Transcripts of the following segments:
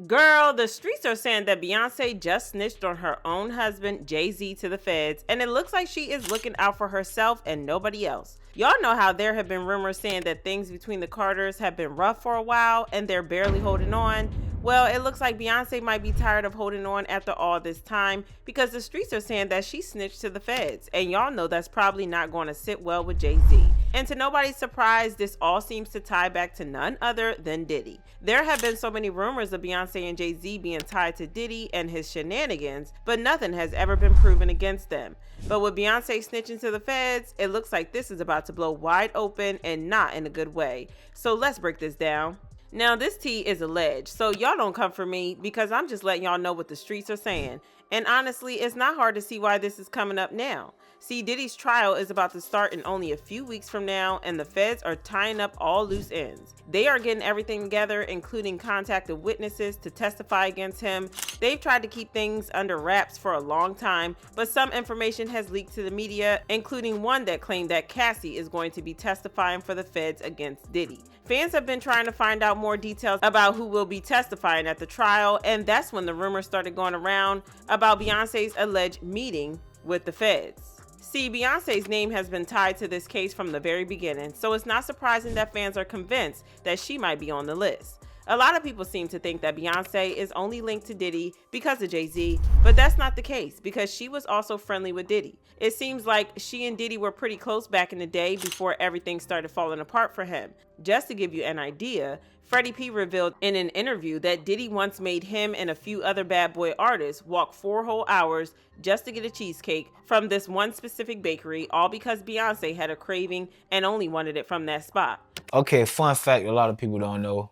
Girl, the streets are saying that Beyonce just snitched on her own husband, Jay-Z, to the feds, and it looks like she is looking out for herself and nobody else. Y'all know how there have been rumors saying that things between the Carters have been rough for a while and they're barely holding on. Well, it looks like Beyonce might be tired of holding on after all this time because the streets are saying that she snitched to the feds, and y'all know that's probably not going to sit well with Jay-Z. And to nobody's surprise, this all seems to tie back to none other than Diddy. There have been so many rumors of Beyonce and Jay-Z being tied to Diddy and his shenanigans, but nothing has ever been proven against them. But with Beyonce snitching to the feds, it looks like this is about to blow wide open and not in a good way. So let's break this down. Now, this tea is alleged, so y'all don't come for me because I'm just letting y'all know what the streets are saying. And honestly, it's not hard to see why this is coming up now. See, Diddy's trial is about to start in only a few weeks from now, and the feds are tying up all loose ends. They are getting everything together, including contacted witnesses to testify against him. They've tried to keep things under wraps for a long time, but some information has leaked to the media, including one that claimed that Cassie is going to be testifying for the feds against Diddy. Fans have been trying to find out more details about who will be testifying at the trial, and that's when the rumors started going around about Beyonce's alleged meeting with the feds. See, Beyonce's name has been tied to this case from the very beginning, so it's not surprising that fans are convinced that she might be on the list. A lot of people seem to think that Beyonce is only linked to Diddy because of Jay-Z, but that's not the case because she was also friendly with Diddy. It seems like she and Diddy were pretty close back in the day before everything started falling apart for him. Just to give you an idea, Freddie P revealed in an interview that Diddy once made him and a few other bad boy artists walk 4 whole hours just to get a cheesecake from this one specific bakery, all because Beyonce had a craving and only wanted it from that spot. Okay, fun fact a lot of people don't know.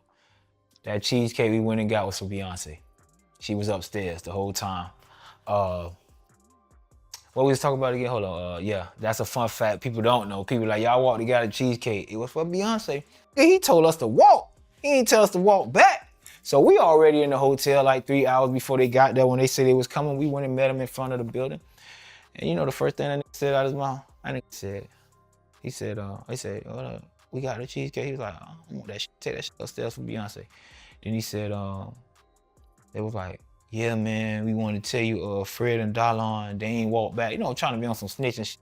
That cheesecake we went and got was for Beyonce. She was upstairs the whole time. What we was talking about again? Hold on. Yeah, that's a fun fact. People don't know. People like, y'all walked together cheesecake. It was for Beyonce. Yeah, he told us to walk. He didn't tell us to walk back. So we already in the hotel like 3 hours before they got there. When they said they was coming, we went and met him in front of the building. And you know the first thing that nigga said out of his mouth? He said, we got the cheesecake. He was like, I want that shit. Take that shit upstairs for Beyonce. Then he said, they was like, yeah, man, we wanted to tell you, Fred and Dallon, they ain't walk back. You know, trying to be on some snitching shit.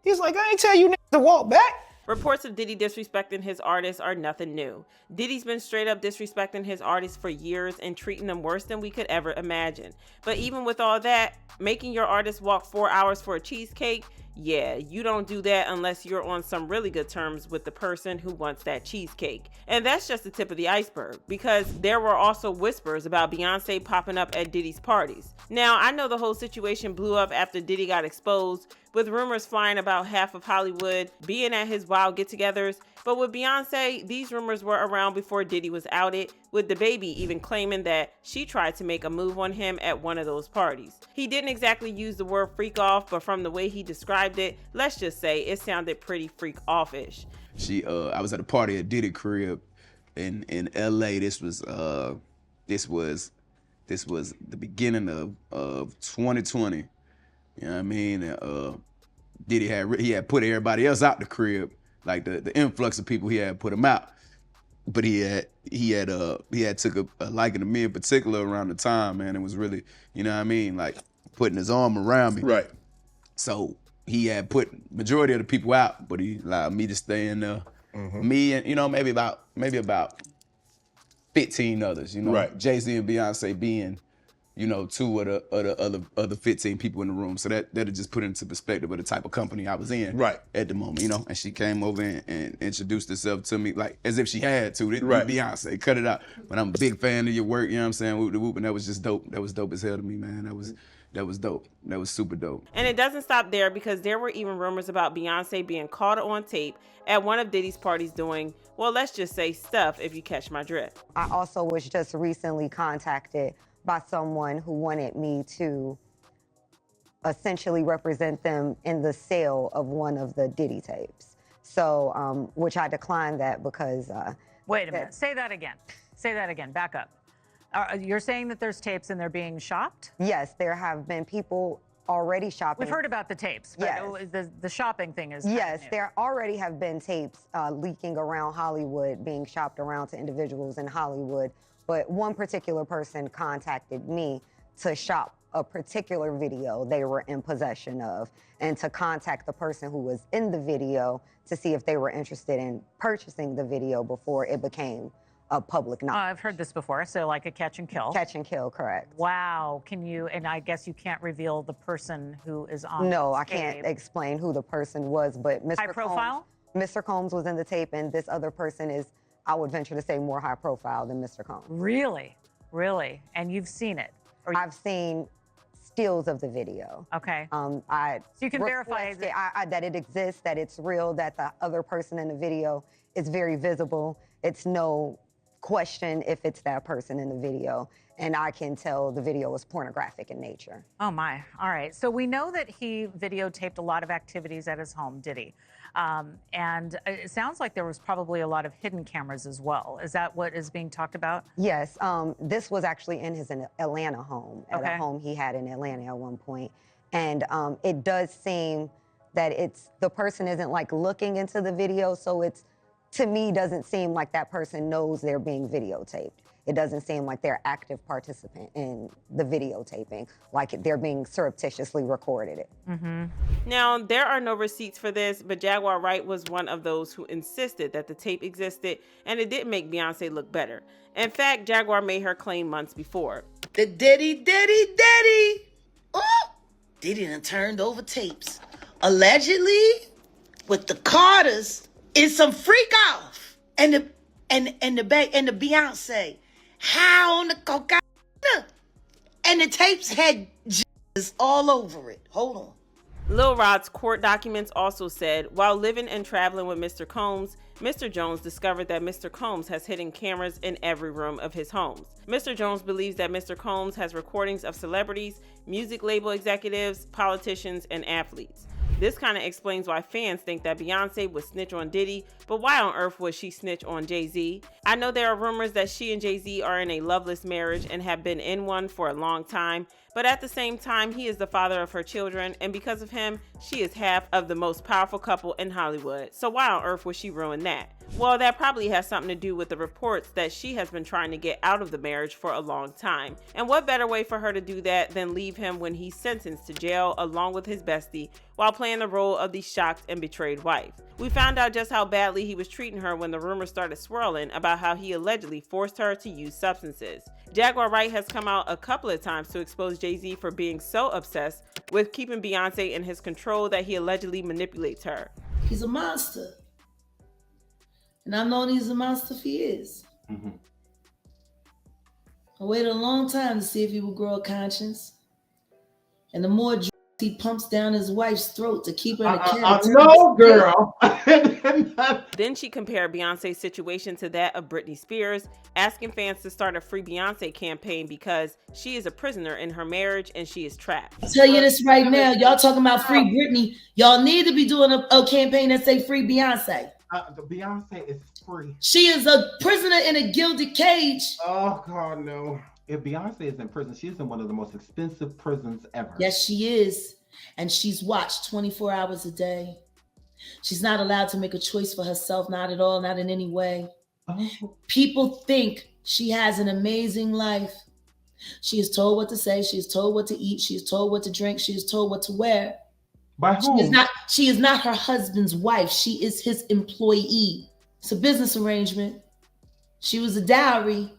He's like, I ain't tell you niggas to walk back. Reports of Diddy disrespecting his artists are nothing new. Diddy's been straight up disrespecting his artists for years and treating them worse than we could ever imagine. But even with all that, making your artist walk 4 hours for a cheesecake, yeah, you don't do that unless you're on some really good terms with the person who wants that cheesecake. And that's just the tip of the iceberg, because there were also whispers about Beyonce popping up at Diddy's parties. Now, I know the whole situation blew up after Diddy got exposed, with rumors flying about half of Hollywood being at his wild get-togethers. But with Beyonce, these rumors were around before Diddy was outed, with DaBaby even claiming that she tried to make a move on him at one of those parties. He didn't exactly use the word freak off, but from the way he described it, let's just say it sounded pretty freak off-ish. I was at a party at Diddy crib in LA. This was the beginning of 2020. You know what I mean? Diddy had put everybody else out the crib, like the influx of people, he had put them out. But he had took a liking to me in particular around the time, man. It was really, you know what I mean, like putting his arm around me. Right. So he had put majority of the people out, but he allowed me to stay in there. Mm-hmm. Me and, you know, maybe about 15 others, you know. Right. Jay-Z and Beyonce being, you know, 2 of the other 15 people in the room. So that'll just put into perspective of the type of company I was in at the moment, you know. And she came over and introduced herself to me like as if she had to. Right. Beyonce, cut it out. But I'm a big fan of your work, you know what I'm saying? Whoop de whoop, and that was just dope. That was dope as hell to me, man. That was dope. That was super dope. And it doesn't stop there, because there were even rumors about Beyonce being caught on tape at one of Diddy's parties doing, well, let's just say stuff, if you catch my drift. I also was just recently contacted by someone who wanted me to essentially represent them in the sale of one of the Diddy tapes. So, which I declined that because... Wait a minute, say that again, back up. You're saying that there's tapes and they're being shopped? Yes, there have been people already shopping. We've heard about the tapes, but yes. The shopping thing is Yes, there already have been tapes leaking around Hollywood, being shopped around to individuals in Hollywood but one particular person contacted me to shop a particular video they were in possession of, and to contact the person who was in the video to see if they were interested in purchasing the video before it became a public knowledge. I've heard this before, so like a catch and kill. Catch and kill, correct. Wow. Can you, and I guess you can't reveal the person who is on No, this I can't tape. explain who the person was, but Mr. High profile? Mr. Combs was in the tape, and this other person is, I would venture to say, more high profile than Mr. Combs. Really? Really? And you've seen it? Or I've seen stills of the video. Okay. So you can verify that it exists, that it's real, that the other person in the video is very visible. It's no question if it's that person in the video. And I can tell the video was pornographic in nature. Oh my, all right. So we know that he videotaped a lot of activities at his home, did he? And it sounds like there was probably a lot of hidden cameras as well. Is that what is being talked about? Yes, this was actually in his Atlanta home, at Okay. a home he had in Atlanta at one point. And it does seem that the person isn't like looking into the video, so it's, to me, doesn't seem like that person knows they're being videotaped. It doesn't seem like they're active participant in the videotaping, like they're being surreptitiously recorded it. Now, there are no receipts for this, but Jaguar Wright was one of those who insisted that the tape existed, and it didn't make Beyonce look better. In fact, Jaguar made her claim months before. The daddy. Oh, Diddy done turned over tapes. Allegedly, with the Carters, is some freak off. And the Beyonce. How on the cocaine? And the tapes had Jesus all over it. Hold on. Lil Rod's court documents also said, while living and traveling with Mr. Combs, Mr. Jones discovered that Mr. Combs has hidden cameras in every room of his homes. Mr. Jones believes that Mr. Combs has recordings of celebrities, music label executives, politicians, and athletes. This kind of explains why fans think that Beyonce would snitch on Diddy, but why on earth would she snitch on Jay-Z? I know there are rumors that she and Jay-Z are in a loveless marriage and have been in one for a long time, but at the same time, he is the father of her children, and because of him, she is half of the most powerful couple in Hollywood. So why on earth would she ruin that? Well, that probably has something to do with the reports that she has been trying to get out of the marriage for a long time. And what better way for her to do that than leave him when he's sentenced to jail along with his bestie while playing the role of the shocked and betrayed wife. We found out just how badly he was treating her when the rumors started swirling about how he allegedly forced her to use substances. Jaguar Wright has come out a couple of times to expose Jay-Z for being so obsessed with keeping Beyonce in his control that he allegedly manipulates her. He's a monster. And I've known he's a monster for years. I waited a long time to see if he would grow a conscience. And the more he pumps down his wife's throat to keep her in a character. No, girl. Then she compared Beyonce's situation to that of Britney Spears, asking fans to start a Free Beyonce campaign because she is a prisoner in her marriage and she is trapped. I'll tell you this right now. Y'all talking about Free Britney. Y'all need to be doing a campaign that say Free Beyonce. The Beyonce is free. She is a prisoner in a gilded cage. Oh, God, no. If Beyonce is in prison, she's in one of the most expensive prisons ever. Yes, she is. And she's watched 24 hours a day. She's not allowed to make a choice for herself, not at all, not in any way. Oh. People think she has an amazing life. She is told what to say. She is told what to eat. She is told what to drink. She is told what to wear. By whom? She is not her husband's wife. She is his employee. It's a business arrangement. She was a dowry.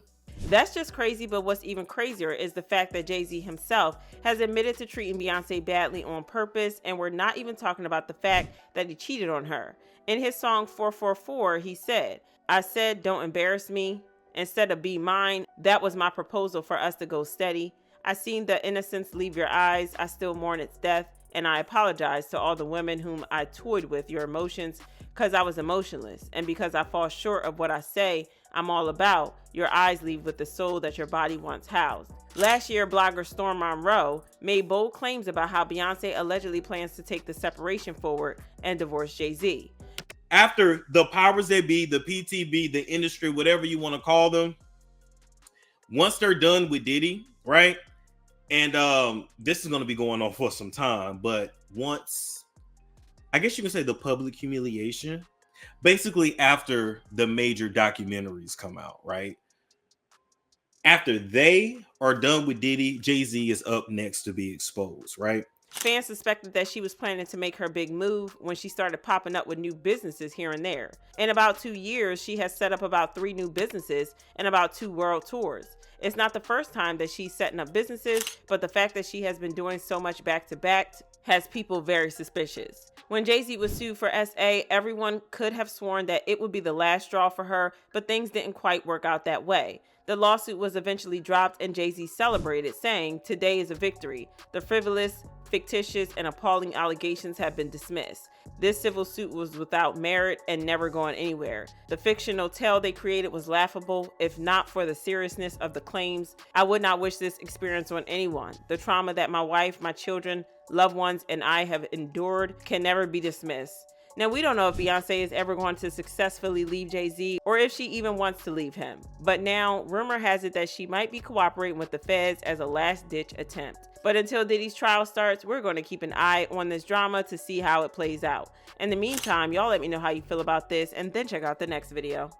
That's just crazy, but what's even crazier is the fact that Jay-Z himself has admitted to treating Beyonce badly on purpose, and we're not even talking about the fact that he cheated on her. In his song 444, he said, "I said don't embarrass me. Instead of be mine, that was my proposal for us to go steady. I seen the innocence leave your eyes. I still mourn its death, and I apologize to all the women whom I toyed with your emotions because I was emotionless, and because I fall short of what I say I'm all about, your eyes leave with the soul that your body once housed." Last year, blogger Storm Monroe made bold claims about how Beyonce allegedly plans to take the separation forward and divorce Jay-Z. After the powers that be, the PTB, the industry, whatever you want to call them, once they're done with Diddy, right? And this is going to be going on for some time, but once, I guess you can say the public humiliation, basically after the major documentaries come out, right? after they are done with Diddy, Jay-Z is up next to be exposed, right? Fans suspected that she was planning to make her big move when she started popping up with new businesses here and there. In about 2 years, she has set up about 3 new businesses and about 2 world tours. It's not the first time that she's setting up businesses, but the fact that she has been doing so much back-to-back has people very suspicious. When Jay-Z was sued for SA, everyone could have sworn that it would be the last straw for her, but things didn't quite work out that way. The lawsuit was eventually dropped and Jay-Z celebrated, saying, "Today is a victory. The frivolous, fictitious, and appalling allegations have been dismissed. This civil suit was without merit and never going anywhere. The fictional tale they created was laughable. If not for the seriousness of the claims, I would not wish this experience on anyone. The trauma that my wife, my children, loved ones, and I have endured can never be dismissed." Now, we don't know if Beyonce is ever going to successfully leave Jay-Z or if she even wants to leave him. But now, rumor has it that she might be cooperating with the feds as a last-ditch attempt. But until Diddy's trial starts, we're going to keep an eye on this drama to see how it plays out. In the meantime, y'all let me know how you feel about this and then check out the next video.